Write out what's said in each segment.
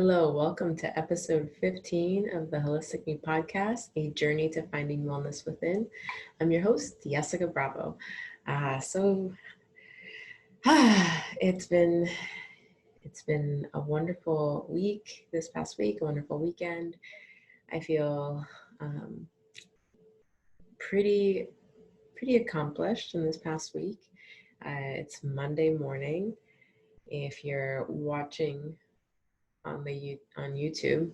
Hello, welcome to episode 15 of the Wholistic Me podcast, a journey to finding wellness within. I'm your host, Jessica Bravo. It's been a wonderful week this past week, a wonderful weekend. I feel pretty accomplished in this past week. It's Monday morning. If you're watching on YouTube,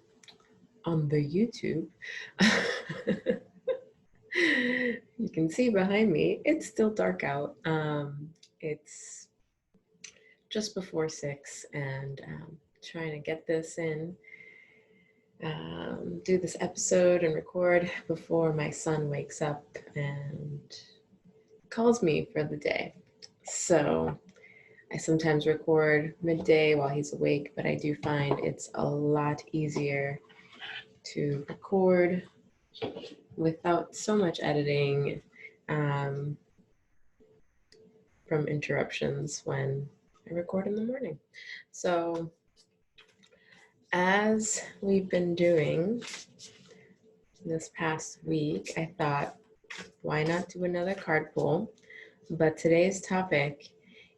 you can see behind me, it's still dark out. It's just before 6 and trying to get this in, do this episode and record before my son wakes up and calls me for the day. So I sometimes record midday while he's awake, but I do find it's a lot easier to record without so much editing from interruptions when I record in the morning. So as we've been doing this past week, I thought, why not do another card pull? But today's topic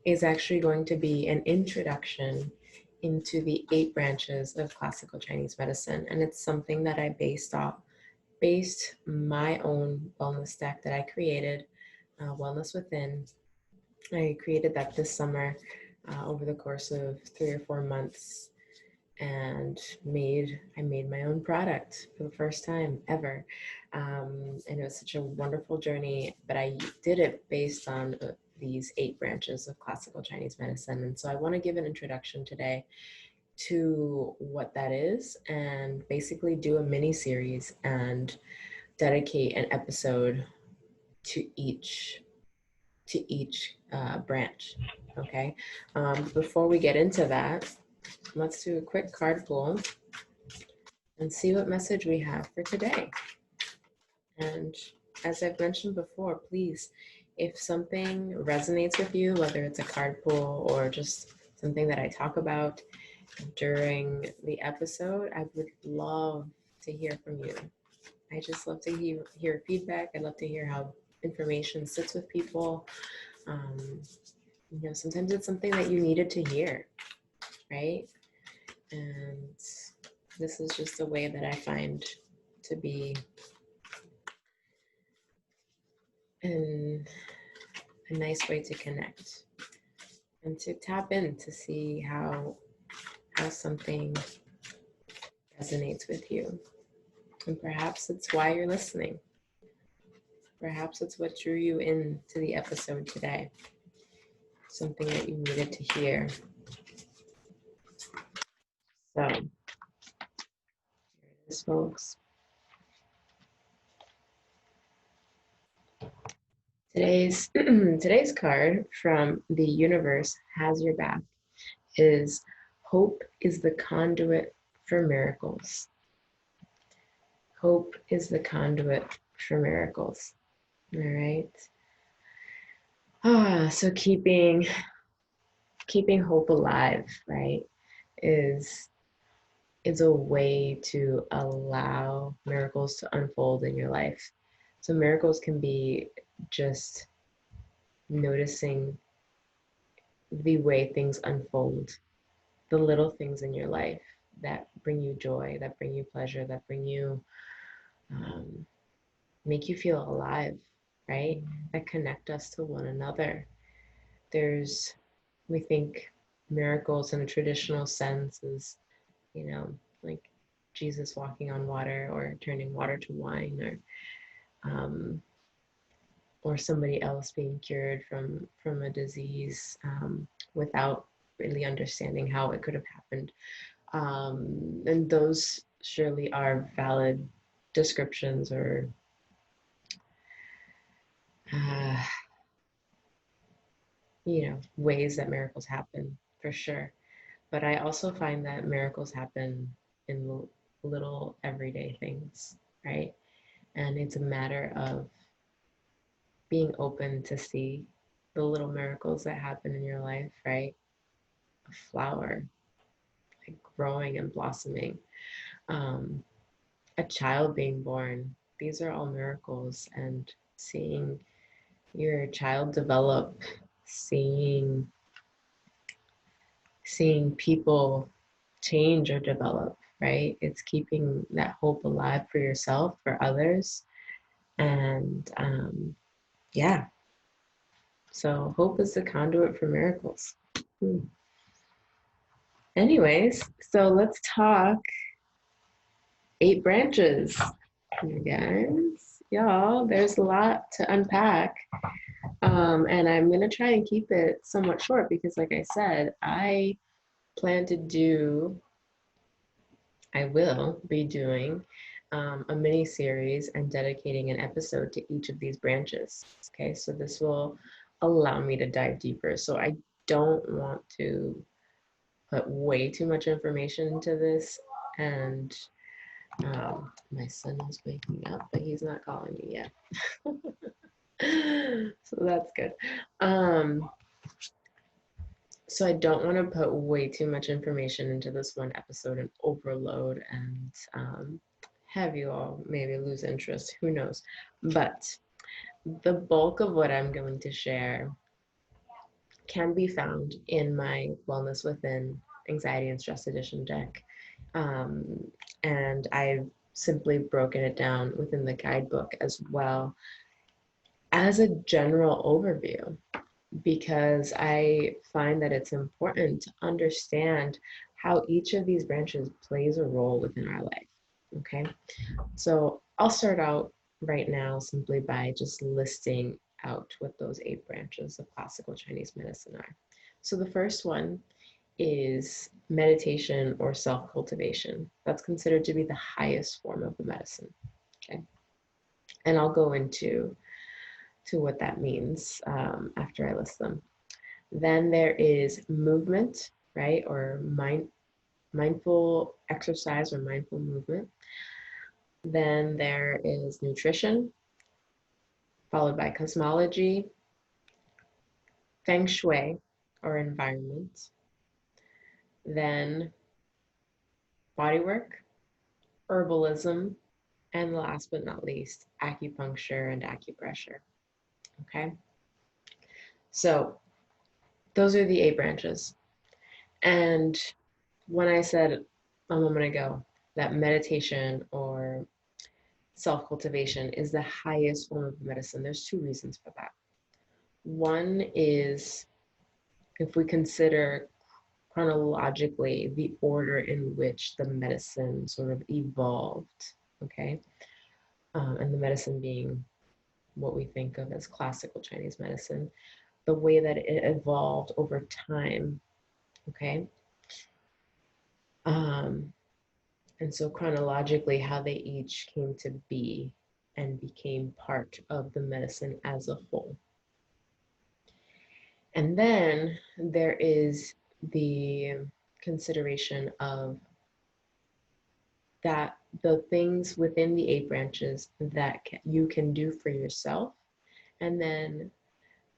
is actually going to be an introduction into the 8 branches of classical Chinese medicine. And it's something that I based my own wellness deck that I created, Wellness Within. I created that this summer over the course of 3 or 4 months, and I made my own product for the first time ever. And it was such a wonderful journey, but I did it based on these 8 branches of classical Chinese medicine. And so I want to give an introduction today to what that is and basically do a mini series and dedicate an episode to each branch. Okay. Before we get into that, let's do a quick card pull and see what message we have for today. And as I've mentioned before, please, if something resonates with you, whether it's a card pull or just something that I talk about during the episode, I would love to hear from you. I just love to hear feedback. I love to hear how information sits with people. Sometimes it's something that you needed to hear, right? And this is just a way that I find to be a nice way to connect and to tap in to see how something resonates with you. And perhaps it's why you're listening. Perhaps it's what drew you into the episode today. Something that you needed to hear. So, here it is, folks. Today's card from the universe has your back is hope is the conduit for miracles. Hope is the conduit for miracles. All right. So keeping hope alive, right, is a way to allow miracles to unfold in your life. So miracles can be just noticing the way things unfold, the little things in your life that bring you joy, that bring you pleasure, that bring you, make you feel alive, right? That connect us to one another. We think miracles in a traditional sense is, like Jesus walking on water or turning water to wine, or somebody else being cured from a disease without really understanding how it could have happened. And those surely are valid descriptions or ways that miracles happen, for sure. But I also find that miracles happen in little everyday things, right? And it's a matter of being open to see the little miracles that happen in your life, right? A flower, growing and blossoming, a child being born. These are all miracles, and seeing your child develop, seeing people change or develop, right? It's keeping that hope alive for yourself, for others. And yeah, so hope is the conduit for miracles. Anyways, so let's talk 8 branches. You guys, y'all, there's a lot to unpack. And I'm going to try and keep it somewhat short because, like I said, I will be doing a mini series and dedicating an episode to each of these branches. Okay, so this will allow me to dive deeper. So I don't want to put way too much information into this. And my son is waking up, but he's not calling me yet. So that's good. So I don't want to put way too much information into this one episode and overload and have you all maybe lose interest. Who knows? But the bulk of what I'm going to share can be found in my Wellness Within Anxiety and Stress Edition deck. And I've simply broken it down within the guidebook as well as a general overview, because I find that it's important to understand how each of these branches plays a role within our life. Okay, so I'll start out right now simply by just listing out what those 8 branches of classical Chinese medicine are. So the first one is meditation or self-cultivation. That's considered to be the highest form of the medicine. Okay, and I'll go into what that means after I list them. Then there is movement, right? Or mindful exercise or mindful movement. Then there is nutrition, followed by cosmology, feng shui or environment. Then bodywork, herbalism, and last but not least, acupuncture and acupressure. Okay. So those are the 8 branches. And when I said a moment ago that meditation or self-cultivation is the highest form of medicine, there's 2 reasons for that. One is if we consider chronologically the order in which the medicine sort of evolved, okay? And the medicine being what we think of as classical Chinese medicine, the way that it evolved over time, okay? And so chronologically, how they each came to be and became part of the medicine as a whole. And then there is the consideration of that the things within the 8 branches that you can do for yourself, and then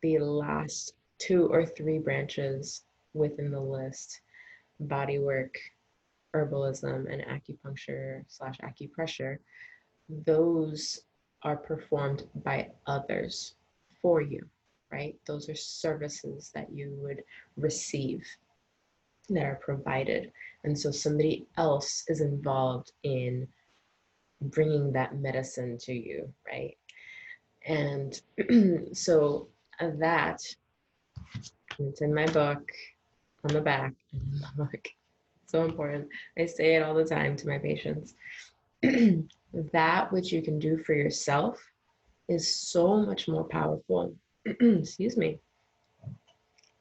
the last 2 or 3 branches within the list, bodywork, herbalism, and acupuncture / acupressure, those are performed by others for you, right? Those are services that you would receive that are provided. And so somebody else is involved in bringing that medicine to you, right? And so that, it's in my book on the back, in the book. So important. I say it all the time to my patients. That which you can do for yourself is so much more powerful, excuse me,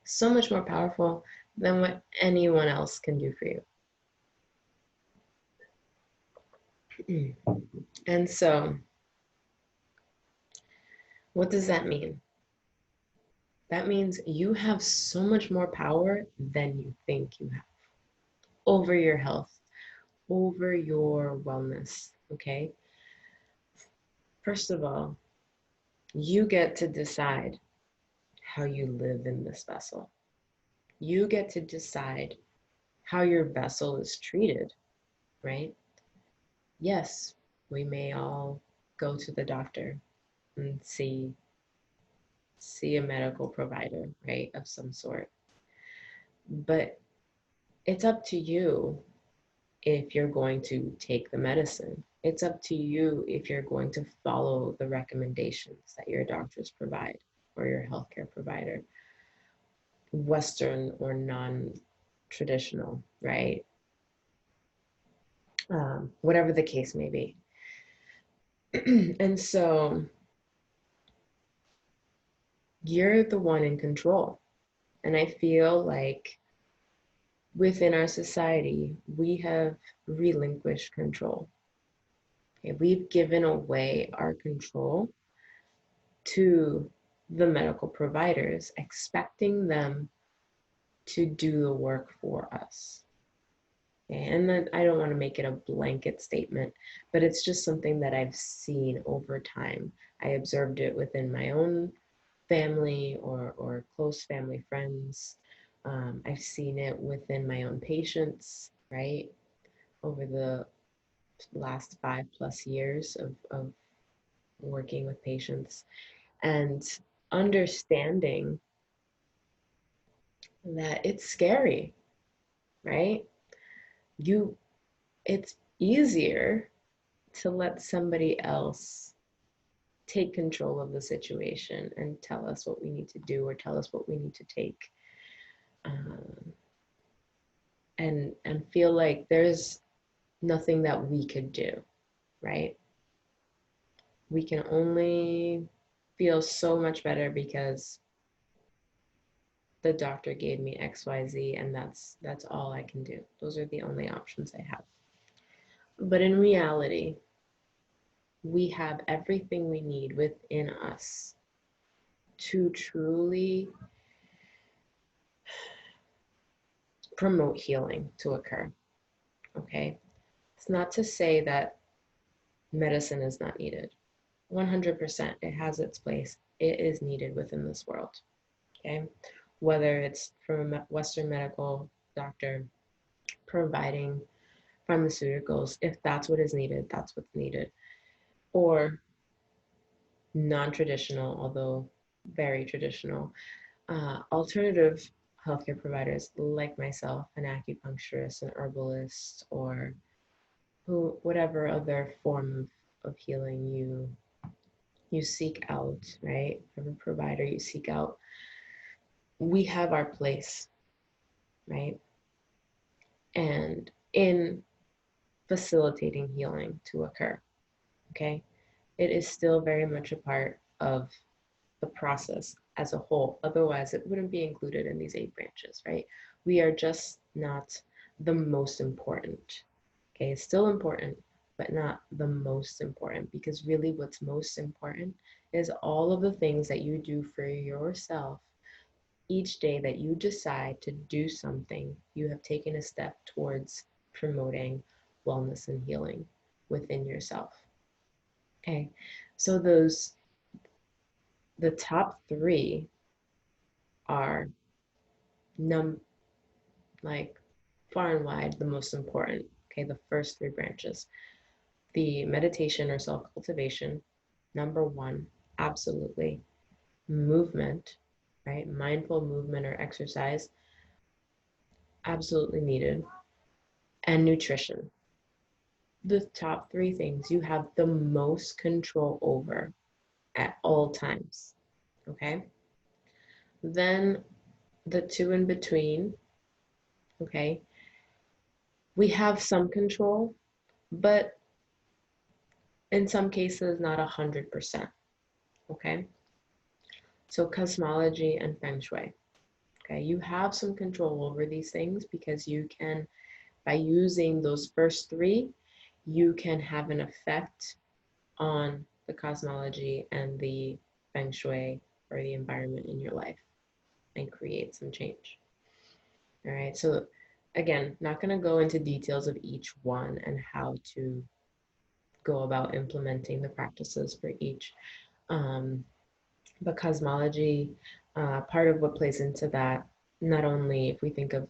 so much more powerful than what anyone else can do for you. And so, what does that mean? That means you have so much more power than you think you have over your health, over your wellness, okay? First of all, you get to decide how you live in this vessel. You get to decide how your vessel is treated, right? Yes, we may all go to the doctor and see a medical provider, right, of some sort. But it's up to you if you're going to take the medicine. It's up to you if you're going to follow the recommendations that your doctors provide or your healthcare provider, Western or non-traditional, right? Whatever the case may be. And so you're the one in control. And I feel like within our society, we have relinquished control. Okay, we've given away our control to the medical providers, expecting them to do the work for us. Okay, and then I don't want to make it a blanket statement, but it's just something that I've seen over time. I observed it within my own family or close family friends. I've seen it within my own patients, right? Over the last 5+ years of working with patients and understanding that it's scary, right? You, it's easier to let somebody else take control of the situation and tell us what we need to do or tell us what we need to take. Um, and feel like there's nothing that we could do, right? We can only feel so much better because the doctor gave me XYZ and that's all I can do. Those are the only options I have. But in reality, we have everything we need within us to truly promote healing to occur. Okay? It's not to say that medicine is not needed. 100%, it has its place. It is needed within this world. Okay? Whether it's from a Western medical doctor providing pharmaceuticals, if that's what is needed, that's what's needed. Or non-traditional, although very traditional, alternative healthcare providers like myself, an acupuncturist, an herbalist, or whatever other form of healing you seek out, right? Whatever provider you seek out, we have our place, right? And in facilitating healing to occur, okay? It is still very much a part of the process as a whole. Otherwise, it wouldn't be included in these 8 branches, right? We are just not the most important. Okay, it's still important, but not the most important, because really what's most important is all of the things that you do for yourself each day that you decide to do something. You have taken a step towards promoting wellness and healing within yourself. Okay, so the top 3 are like far and wide the most important. Okay, the first 3 branches. The meditation or self-cultivation, number 1, absolutely. Movement, right? Mindful movement or exercise, absolutely needed. And nutrition. The top 3 things you have the most control over at all times. Okay? Then the 2 in between, okay? We have some control, but in some cases, not 100%. Okay? So cosmology and feng shui. Okay, you have some control over these things because you can, by using those first 3, you can have an effect on the cosmology and the feng shui or the environment in your life and create some change. All right, so again, not going to go into details of each one and how to go about implementing the practices for each. But cosmology, part of what plays into that, not only if we think of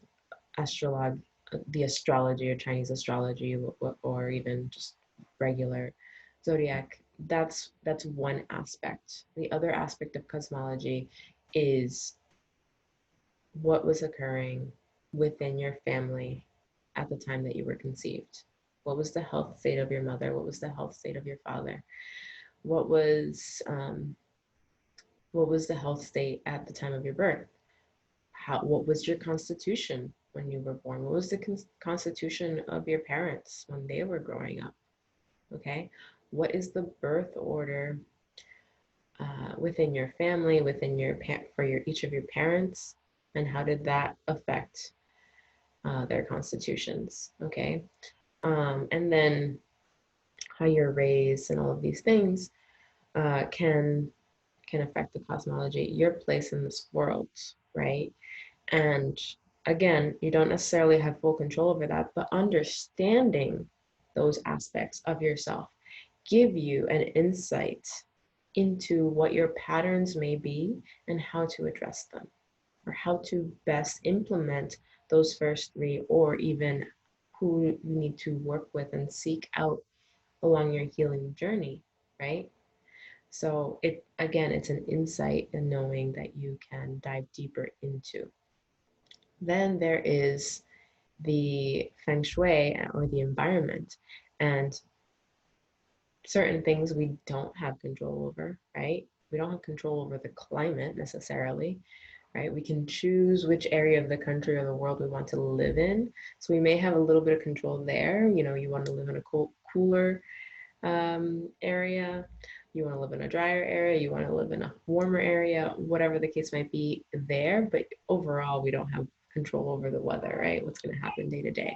the astrology or Chinese astrology, or even just regular zodiac. That's one aspect. The other aspect of cosmology is what was occurring within your family at the time that you were conceived. What was the health state of your mother? What was the health state of your father? What was um, what was the health state at the time of your birth? What was your constitution when you were born? What was the constitution of your parents when they were growing up? Okay, what is the birth order within your family, within your for your each of your parents, and how did that affect their constitutions? Okay, and then how you're raised and all of these things can affect the cosmology, your place in this world, right? And again, you don't necessarily have full control over that, but understanding those aspects of yourself give you an insight into what your patterns may be and how to address them, or how to best implement those first three, or even who you need to work with and seek out along your healing journey, right? So it again, it's an insight and knowing that you can dive deeper into. Then there is the feng shui or the environment, and certain things we don't have control over, right? We don't have control over the climate necessarily, right? We can choose which area of the country or the world we want to live in. So we may have a little bit of control there. You know, you want to live in a cooler area, you want to live in a drier area, you want to live in a warmer area, whatever the case might be there. But overall, we don't have control over the weather, right? What's going to happen day to day.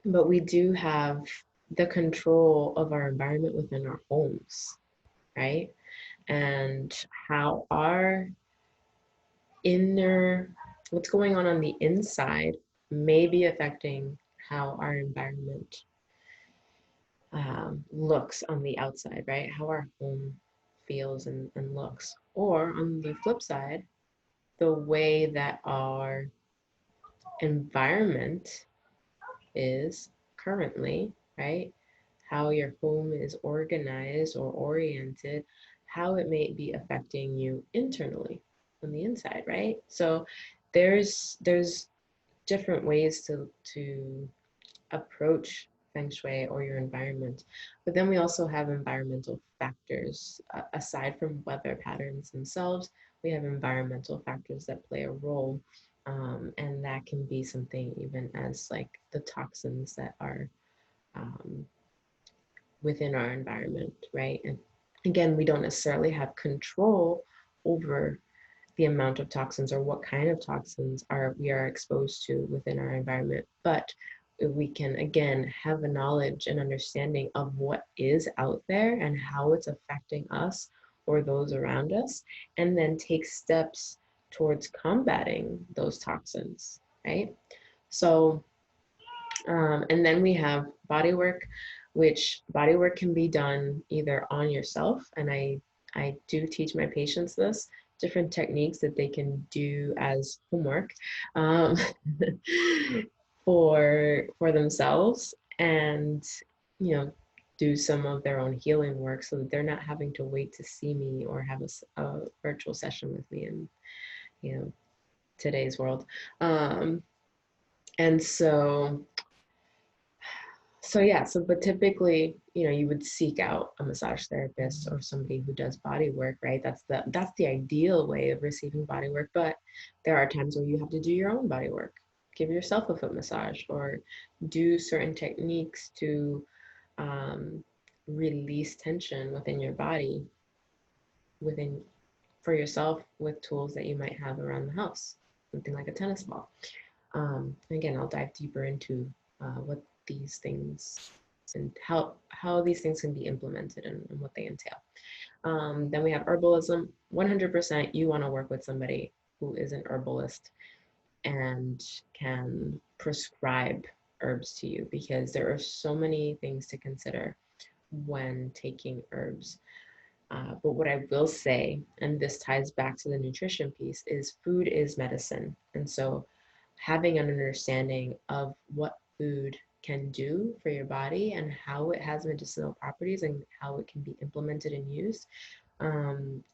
But we do have the control of our environment within our homes, right? And how our inner, what's going on the inside may be affecting how our environment looks on the outside, right? How our home feels and looks. Or on the flip side, the way that our environment is currently, right? How your home is organized or oriented, how it may be affecting you internally on the inside, right? So there's different ways to approach feng shui or your environment. But then we also have environmental factors. Aside from weather patterns themselves, we have environmental factors that play a role. And that can be something even as like the toxins that are um, within our environment, right? And again, we don't necessarily have control over the amount of toxins or what kind of toxins we are exposed to within our environment, but we can again have a knowledge and understanding of what is out there and how it's affecting us or those around us, and then take steps towards combating those toxins, right? So and then we have body work, which body work can be done either on yourself, and I do teach my patients this, different techniques that they can do as homework um, for themselves, and you know, do some of their own healing work so that they're not having to wait to see me or have a virtual session with me in, you know, today's world. And so yeah, so but typically, you know, you would seek out a massage therapist or somebody who does body work, right? That's the ideal way of receiving body work. But there are times where you have to do your own body work. Give yourself a foot massage or do certain techniques to release tension within your body, within for yourself with tools that you might have around the house, something like a tennis ball. Again, I'll dive deeper into what these things and how these things can be implemented and what they entail. Then we have herbalism. 100% you want to work with somebody who is an herbalist and can prescribe herbs to you, because there are so many things to consider when taking herbs. But what I will say, and this ties back to the nutrition piece, is food is medicine. And so having an understanding of what food can do for your body and how it has medicinal properties and how it can be implemented and used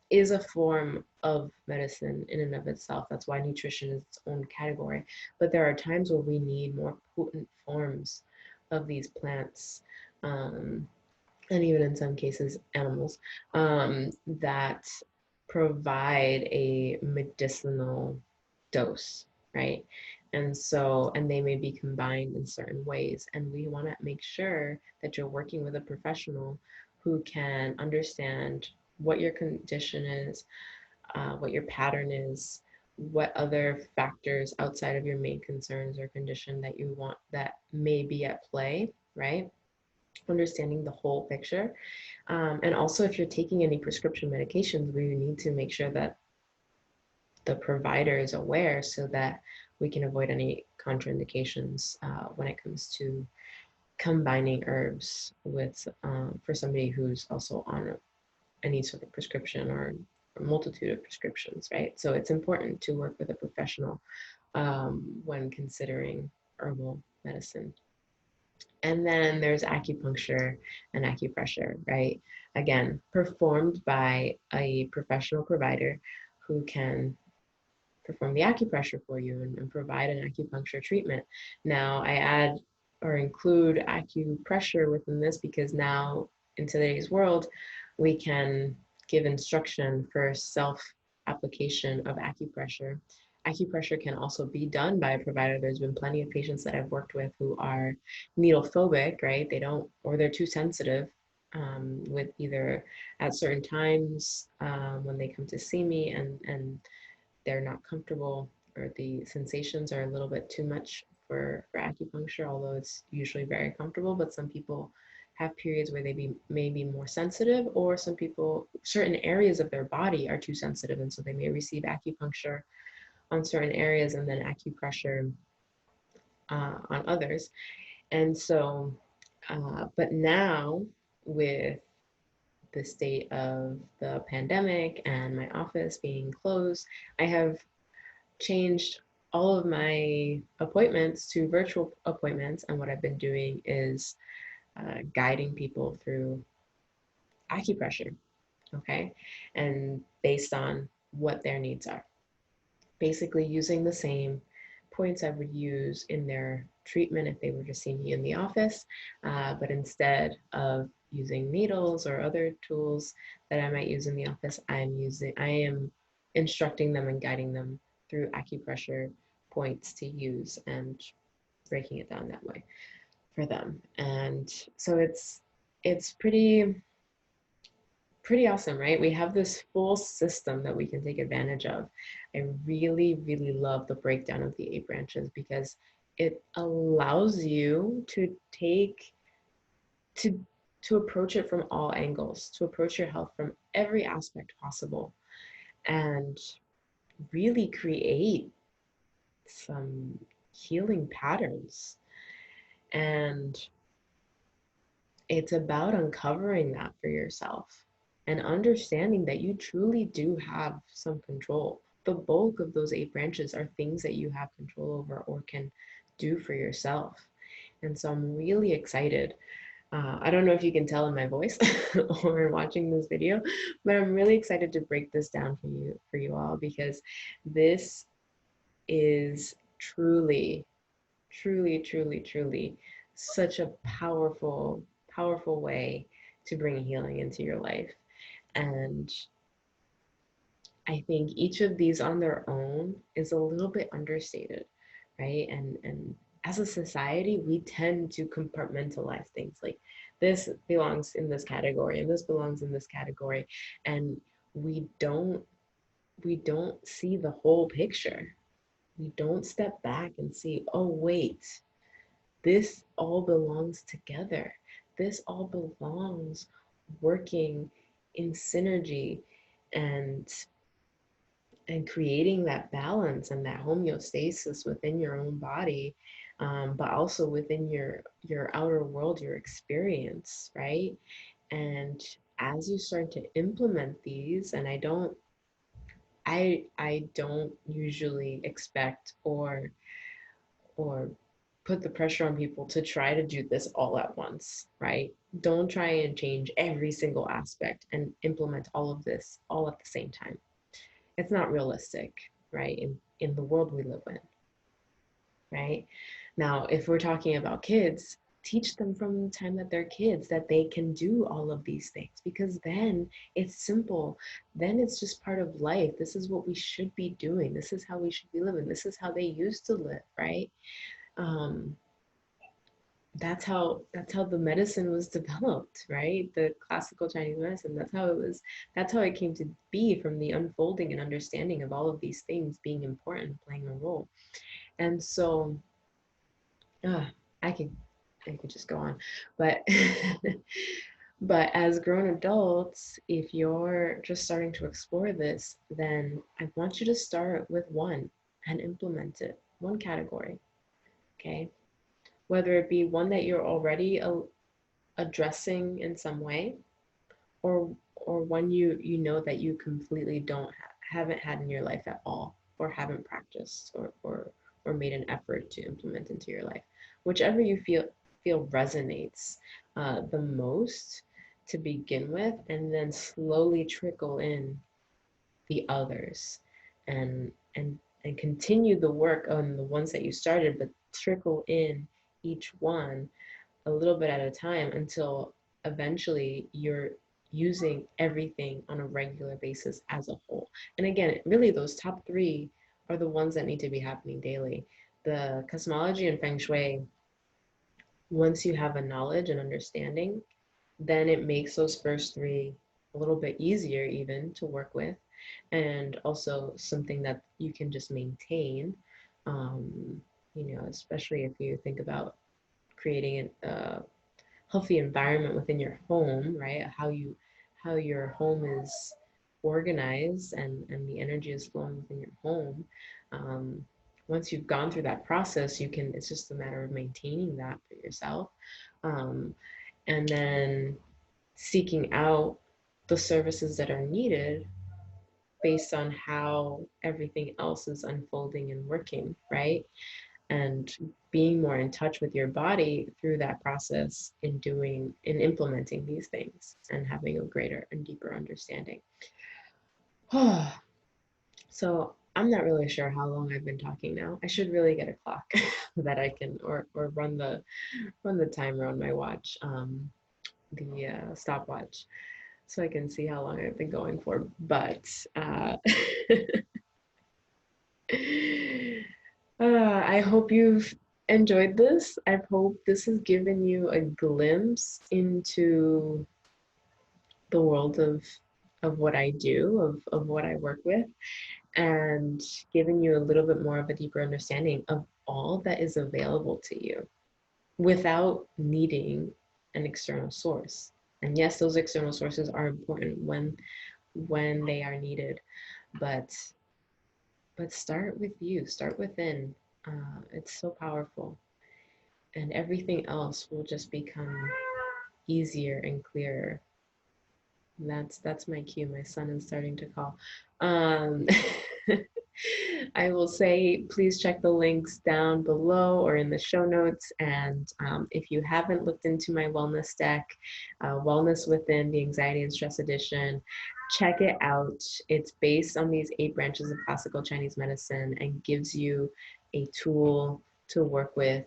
is a form of medicine in and of itself. That's why nutrition is its own category. But there are times where we need more potent forms of these plants, um, and even in some cases, animals, that provide a medicinal dose, right? And so, and they may be combined in certain ways. And we want to make sure that you're working with a professional who can understand what your condition is, what your pattern is, what other factors outside of your main concerns or condition that you want that may be at play, right? Understanding the whole picture. And also, if you're taking any prescription medications, we need to make sure that the provider is aware so that we can avoid any contraindications when it comes to combining herbs with for somebody who's also on any sort of prescription or a multitude of prescriptions, right? So it's important to work with a professional when considering herbal medicine. And then there's acupuncture and acupressure, right? Again, performed by a professional provider who can perform the acupressure for you and provide an acupuncture treatment. Now, I add or include acupressure within this because now in today's world, we can give instruction for self application of acupressure. Acupressure can also be done by a provider. There's been plenty of patients that I've worked with who are needle phobic, right? They don't, or they're too sensitive with either at certain times when they come to see me and they're not comfortable or the sensations are a little bit too much for acupuncture, although it's usually very comfortable. But some people have periods where may be more sensitive, or some people, certain areas of their body are too sensitive. And so they may receive acupuncture on certain areas and then acupressure on others. And so, but now with the state of the pandemic and my office being closed, I have changed all of my appointments to virtual appointments. And what I've been doing is guiding people through acupressure, okay? And based on what their needs are. Basically, using the same points I would use in their treatment if they were to see me in the office, but instead of using needles or other tools that I might use in the office, I am instructing them and guiding them through acupressure points to use and breaking it down that way for them. And so it's pretty awesome, right? We have this full system that we can take advantage of. I really, really love the breakdown of the 8 branches because it allows you to take to to approach it from all angles, to approach your health from every aspect possible, and really create some healing patterns. And it's about uncovering that for yourself and understanding that you truly do have some control. The bulk of those 8 branches are things that you have control over or can do for yourself. And so I'm really excited. I don't know if you can tell in my voice or watching this video, but I'm really excited to break this down for you all because this is truly, truly, truly, truly such a powerful, powerful way to bring healing into your life. And I think each of these on their own is a little bit understated, right? And as a society, we tend to compartmentalize things like this belongs in this category and this belongs in this category. And we don't we don't see the whole picture. We don't step back and see, oh wait, this all belongs together. This all belongs working in synergy and creating that balance and that homeostasis within your own body, but also within your outer world, your experience, right? And as you start to implement these, and I don't usually expect or put the pressure on people to try to do this all at once, right? Don't try and change every single aspect and implement all of this all at the same time. It's not realistic, right? In the world we live in, right? Now, if we're talking about kids, teach them from the time that they're kids that they can do all of these things, because then it's simple. Then it's just part of life. This is what we should be doing. This is how we should be living. This is how they used to live, right? Um, that's how the medicine was developed, right? The classical Chinese medicine, that's how it came to be, from the unfolding and understanding of all of these things being important, playing a role. And so uh, i could I could just go on, but but as grown adults, if you're just starting to explore this, then I want you to start with one and implement it, one category. Okay, whether it be one that you're already addressing in some way, or one you know that you completely haven't had in your life at all, or haven't practiced, or made an effort to implement into your life, whichever you feel resonates the most to begin with, and then slowly trickle in the others, and continue the work on the ones that you started, but trickle in each one a little bit at a time until eventually you're using everything on a regular basis as a whole. And again, really those top three are the ones that need to be happening daily. The cosmology and feng shui, once you have a knowledge and understanding, then it makes those first three a little bit easier even to work with, and also something that you can just maintain. um, Especially if you think about creating a healthy environment within your home, right? How your home is organized, and the energy is flowing within your home. Um, Once you've gone through that process, you can. It's just a matter of maintaining that for yourself, um, and then seeking out the services that are needed based on how everything else is unfolding and working, right? And being more in touch with your body through that process, in implementing these things and having a greater and deeper understanding. So I'm not really sure how long I've been talking now. I should really get a clock that I can, or run the timer on my watch, the stopwatch, so I can see how long I've been going for. But I hope you've enjoyed this. I hope this has given you a glimpse into the world of what I do, of what I work with, and given you a little bit more of a deeper understanding of all that is available to you without needing an external source. And yes, those external sources are important when they are needed, but start with you, start within. It's so powerful, and everything else will just become easier and clearer. That's my cue. My son is starting to call. Um, I will say, please check the links down below or in the show notes. And if you haven't looked into my wellness deck, Wellness Within, the Anxiety and Stress Edition, check it out. It's based on these 8 branches of classical Chinese medicine and gives you a tool to work with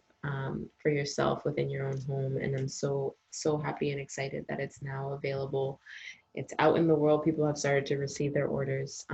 for yourself within your own home. And I'm so happy and excited that it's now available. It's out in the world. People have started to receive their orders.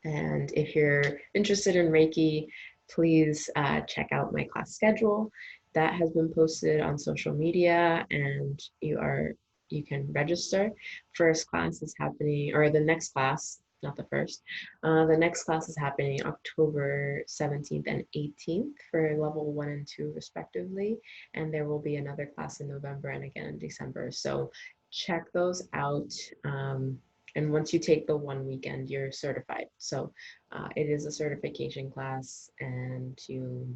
And if you're interested in Reiki, please check out my class schedule. That has been posted on social media, and you can register. First class is happening, or the next class, not the first. The next class is happening October 17th and 18th for level 1 and 2 respectively. And there will be another class in November and again in December. So check those out. And once you take the 1 weekend, you're certified. So it is a certification class, and you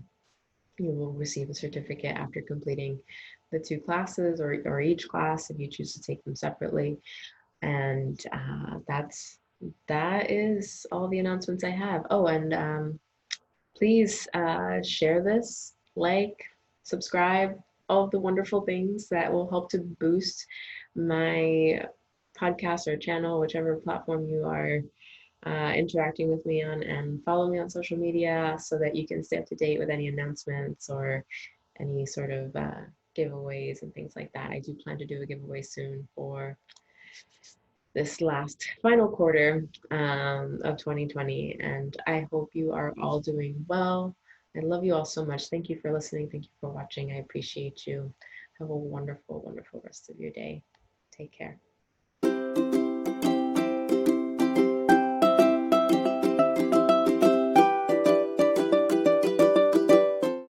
will receive a certificate after completing the two classes or each class if you choose to take them separately. And that is all the announcements I have. Oh, and please share this, like, subscribe, all of the wonderful things that will help to boost my podcast or channel, whichever platform you are interacting with me on, and follow me on social media so that you can stay up to date with any announcements or any sort of giveaways and things like that. I do plan to do a giveaway soon for this last final quarter of 2020, and I hope you are all doing well. I love you all so much. Thank you for listening. Thank you for watching. I appreciate you. Have a wonderful, wonderful rest of your day. Take care.